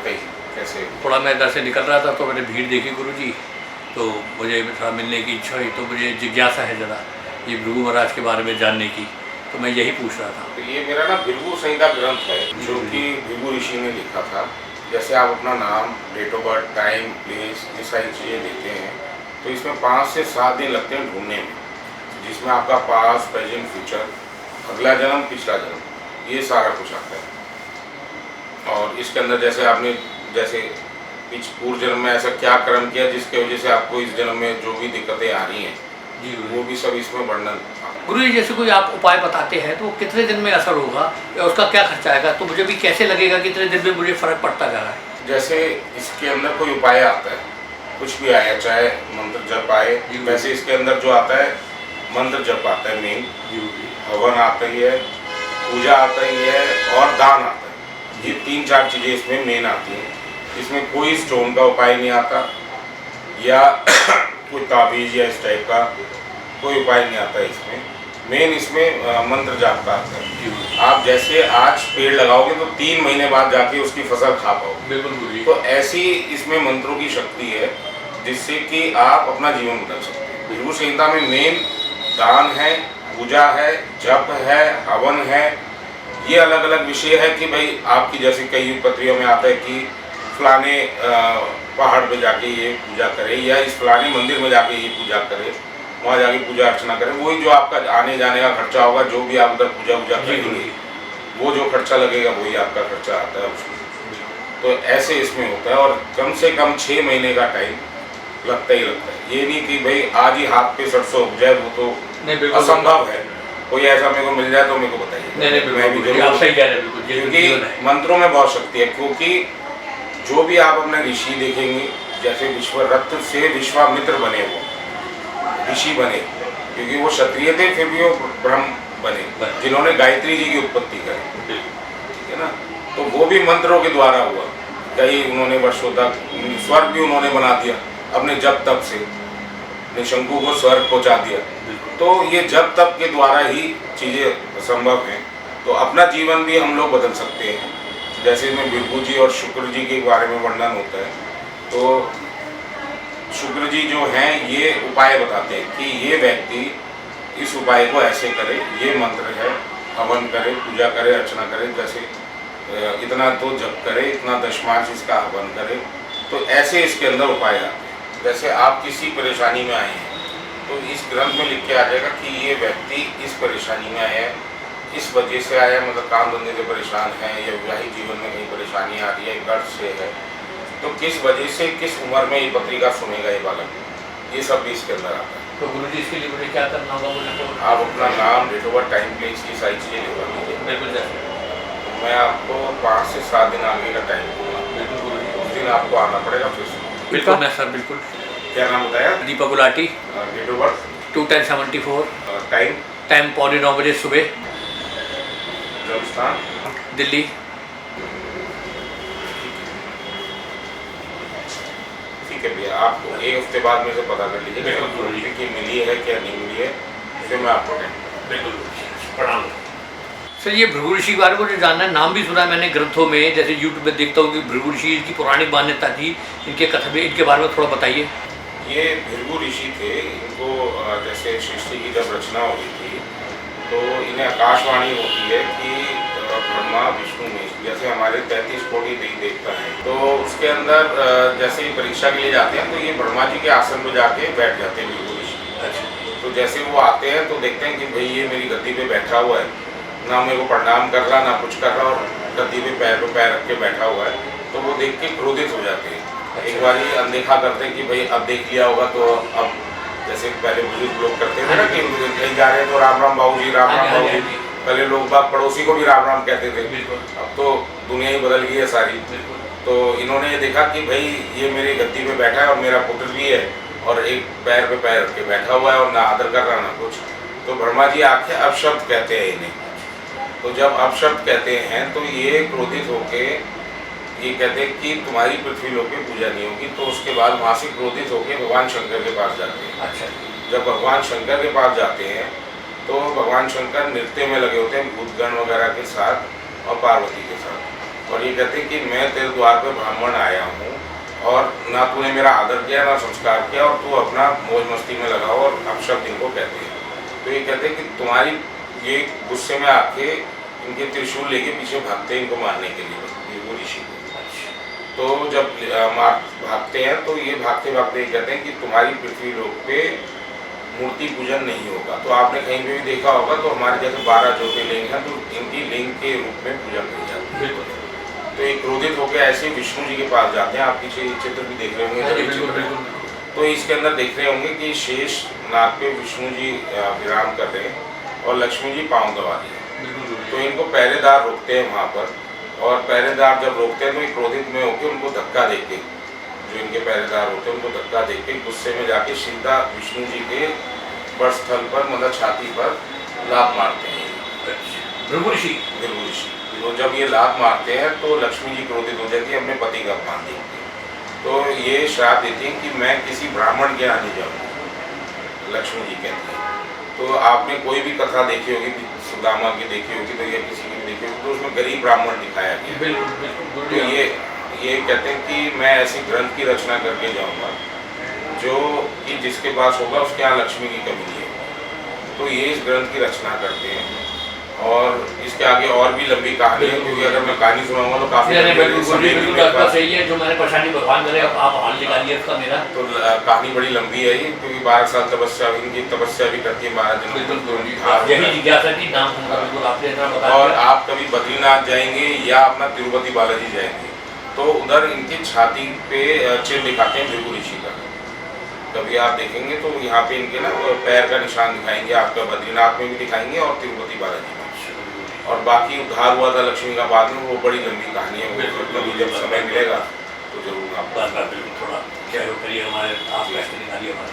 बताइए कैसे? थोड़ा मैं इधर से निकल रहा था तो मैंने भीड़ देखी गुरुजी, तो मुझे थोड़ा मिलने की इच्छा हुई, तो मुझे जिज्ञासा है ज़रा ये भृगु महाराज के बारे में जानने की, तो मैं यही पूछ रहा था। तो ये मेरा ना भृगु संहिता ग्रंथ है जो कि भृगु ऋषि ने लिखा था। जैसे आप अपना नाम, date of birth, time, place, ये सारी चीज़ें देते हैं, तो इसमें 5 से 7 दिन लगते हैं ढूंढने में, जिसमें आपका पास्ट, प्रेजेंट, फ्यूचर, अगला जन्म, पिछला जन्म, ये सारा कुछ आता है। और इसके अंदर जैसे आपने पूर्व जन्म में ऐसा क्या कर्म किया जिसके वजह से आपको इस जन्म में जो भी दिक्कतें आ रही हैं जी वो भी सब इसमें वर्णन। गुरुजी जैसे कोई आप उपाय बताते हैं तो कितने दिन में असर होगा या उसका क्या खर्चा आएगा, तो मुझे भी कैसे लगेगा कितने दिन में मुझे फ़र्क पड़ता जा रहा है? जैसे इसके अंदर कोई उपाय आता है, कुछ भी आया, चाहे मंत्र जप आए, वैसे इसके अंदर जो आता है मंत्र जप आता है मेन, हवन आता ही है, पूजा आता ही है और दान आता है। ये 3-4 चीज़ें इसमें मेन आती हैं। इसमें कोई स्टोन का उपाय नहीं आता या कोई ताबीज या इस टाइप का कोई उपाय नहीं आता इसमें। मेन इसमें मंत्र जाप का आता है। आप जैसे आज पेड़ लगाओगे तो 3 महीने बाद जाके उसकी फसल खा पाओगे। बिल्कुल। तो ऐसी इसमें मंत्रों की शक्ति है जिससे कि आप अपना जीवन बदल सकते हैं। भृगु संहिता में मेन दान है, पूजा है, जप है, हवन है। ये अलग अलग विषय है कि भाई आपकी जैसे कई पत्रियों में आता है कि फलाने पहाड़ पे जाके ये पूजा करे या इस फलाने मंदिर में जाके ये पूजा करे, वहाँ जाके पूजा अर्चना करें। वही जो आपका आने जाने का खर्चा होगा, जो भी आप उधर पूजा करेंगे, वो जो खर्चा लगेगा वही आपका खर्चा आता है उसमें। तो ऐसे इसमें होता है और कम से कम 6 महीने का टाइम लगता ही लगता है। ये नहीं कि भाई आज ही हाथ पे सरसों उग जाए, वो तो असंभव है। कोई ऐसा मेरे को मिल जाए तो मेरे को बताइए, मैं भी जरूर, क्योंकि मंत्रों में बहुत शक्ति है। क्योंकि जो भी आप अपने ऋषि देखेंगे, जैसे विश्वरत्न से विश्वामित्र बने, वो ऋषि बने क्योंकि वो क्षत्रिय थे, फिर भी वो ब्रह्म बने जिन्होंने गायत्री जी की उत्पत्ति करी, ठीक है ना। तो वो भी मंत्रों के द्वारा हुआ। कई उन्होंने वर्षों तक स्वर्ग भी उन्होंने बना दिया अपने जप तप से, निशंकु को स्वर्ग पहुँचा दिया। तो ये जप तप के द्वारा ही चीज़ें संभव हैं। तो अपना जीवन भी हम लोग बदल सकते हैं। जैसे में भृगु जी और शुक्र जी के बारे में वर्णन होता है, तो शुक्र जी जो हैं ये उपाय बताते हैं कि ये व्यक्ति इस उपाय को ऐसे करे, ये मंत्र है, हवन करे, पूजा करे, अर्चना करे, जैसे इतना तो जप करे, इतना दशमांश इसका हवन करे। तो ऐसे इसके अंदर उपाय आते हैं। जैसे आप किसी परेशानी में आए हैं तो इस ग्रंथ में लिख के आ जाएगा कि ये व्यक्ति इस परेशानी में आया है, इस वजह से आया, मतलब काम धंधे से परेशान है या वैवाहिक जीवन में कहीं परेशानी आ रही है, कर्ज से है, तो किस वजह से किस उम्र में ये पत्रिका सुनेगा ये बालक, ये सब भी इसके अंदर आता है। तो गुरुजी इसके लिए मुझे क्या करना होगा? मुझे तो आप अपना नाम, date of birth, time, place, की सारी चीज़ें लिखवा लीजिए। बिल्कुल। मैं आपको 5 से 7 दिन आगे का टाइम दूँगा। बिल्कुल गुरुजी, उस दिन आपको आना पड़ेगा फिर से। बिल्कुल मैं सर, बिल्कुल। क्या नाम बताया? Deepak Gulati. Date of birth 2/10/74। Time 9:45 बजे सुबह। राजस्थान, दिल्ली। ठीक है भैया, आपको 1 हफ्ते बाद में से पता कर लीजिए कि मिली है क्या नहीं मिली है, फिर मैं आपको बिल्कुल प्रणाम सर। ये भृगु ऋषि के बारे में मुझे जानना है, नाम भी सुना है मैंने ग्रंथों में, जैसे यूट्यूब में देखता हूँ कि भृगु ऋषि की पौराणिक मान्यता थी, इनके कथा में, इनके बारे में थोड़ा बताइए। ये भृगु ऋषि थे। इनको जैसे सृष्टि की जब रचना हो रही थी तो इन्हें आकाशवाणी होती है कि ब्रह्मा विष्णु में, जैसे हमारे 33 कोटि देवी देवता हैं, तो उसके अंदर जैसे परीक्षा के लिए जाते हैं तो ये ब्रह्मा जी के आसन पर जाके बैठ जाते हैं भृगु ऋषि। तो जैसे वो आते हैं तो देखते हैं कि भाई ये मेरी गद्दी पे बैठा हुआ है, ना मेरे को प्रणाम कर रहा ना कुछ कर रहा, और गद्दी पे पैर रख के बैठा हुआ है। तो वो देख के क्रोधित हो जाते हैं। एक बार ही अनदेखा करते हैं कि भाई अब देख लिया होगा तो अब, जैसे पहले बुजुर्ग लोग करते थे ना कि कहीं जा रहे हैं तो राम राम बाबूजी, राम राम बाबूजी। पहले लोग बाग पड़ोसी को भी राम राम कहते थे, अब तो दुनिया ही बदल गई है सारी। तो इन्होंने ये देखा कि भाई ये मेरी गद्दी पे बैठा है और मेरा पुत्र भी है और एक पैर पे पैर रख के बैठा हुआ है और ना आदर कर रहा ना कुछ। तो ब्रह्मा जी आके अपशब्द कहते हैं इन्हें। तो जब अपशब्द कहते हैं तो ये क्रोधित होके ये कहते हैं कि तुम्हारी पृथ्वी लोक में पूजा नहीं होगी। तो उसके बाद वहाँ से क्रोधित होकर भगवान शंकर के पास जाते हैं। अच्छा। जब भगवान शंकर के पास जाते हैं तो भगवान शंकर नृत्य में लगे होते हैं भूतगण वगैरह के साथ और पार्वती के साथ। और ये कहते हैं कि मैं तेरे द्वार पर ब्राह्मण आया हूँ और ना तूने मेरा आदर किया ना संस्कार किया और तू अपना मौज मस्ती में लगा और अपशब्द इनको कहते हैं। तो ये कहते हैं कि तुम्हारी ये गुस्से में आके इनके त्रिशूल लेके पीछे भागते हैं इनको मारने के लिए भृगु ऋषि को। तो जब भागते हैं तो ये भागते भागते ये कहते हैं कि तुम्हारी पृथ्वी लोक पे मूर्ति पूजन नहीं होगा। तो आपने कहीं पे भी देखा होगा तो हमारे जैसे 12 ज्योतिर्लिंग हैं तो इनकी लिंग के रूप में पूजा करी जाती है। तो ये क्रोधित होकर ऐसे विष्णु जी के पास जाते हैं। आप पीछे चित्र भी देख रहे होंगे तो इसके अंदर देख रहे होंगे कि शेष नाग पे विष्णु जी विराम कर रहे हैं और लक्ष्मी जी पाँव दबा रही है। तो इनको पहरेदार रोकते हैं वहाँ पर और पहरेदार जब रोकते हैं तो ये क्रोधित में होकर उनको धक्का देके जो इनके पहरेदार होते हैं उनको धक्का देके गुस्से में जाके सीधा विष्णु जी के वक्षस्थल पर मतलब छाती पर लात मारते हैं भृगु ऋषि। तो जब ये लात मारते हैं तो लक्ष्मी जी क्रोधित हो जाती है अपने पति का अपमान देखते हैं। तो ये श्राप देती हैं कि मैं किसी ब्राह्मण के यहाँ नहीं जाऊँगी, लक्ष्मी जी कहती हैं। तो आपने कोई भी कथा देखी होगी, सुदामा की देखी होगी तो या किसी की भी देखी होगी तो उसमें गरीब ब्राह्मण दिखाया गया। तो ये कहते हैं कि मैं ऐसी ग्रंथ की रचना करके जाऊँगा जो कि जिसके पास होगा उसके यहाँ लक्ष्मी की कमी नहीं है। तो ये इस ग्रंथ की रचना करते हैं और इसके आगे और भी लंबी कहानी है क्योंकि अगर मैं कहानी सुनाऊंगा तो काफी सही है। जो मैंने परेशानी भगवान करे आप हाल निकालिए इसका मेरा। तो कहानी बड़ी लंबी है ये क्योंकि 12 साल तपस्या इनकी तपस्या भी करती है 12 दिन। यही जिज्ञासा थी नाम आपने और आप कभी बद्रीनाथ जाएंगे या अपना तिरुपति बालाजी जाएंगे तो उधर इनकी छाती पे चिन्ह दिखाते हैं भृगु ऋषि का। कभी आप देखेंगे तो यहाँ पे इनके ना पैर का निशान दिखाएंगे आपका, बद्रीनाथ में भी दिखाएंगे और तिरुपति बालाजी में। और बाकी उद्धार हुआ था लक्ष्मी का बाद में, वो बड़ी लंबी कहानी है। वो कभी जब समय मिलेगा तो जरूर आप थोड़ा क्या करिए हमारे आप निकालिए हमारे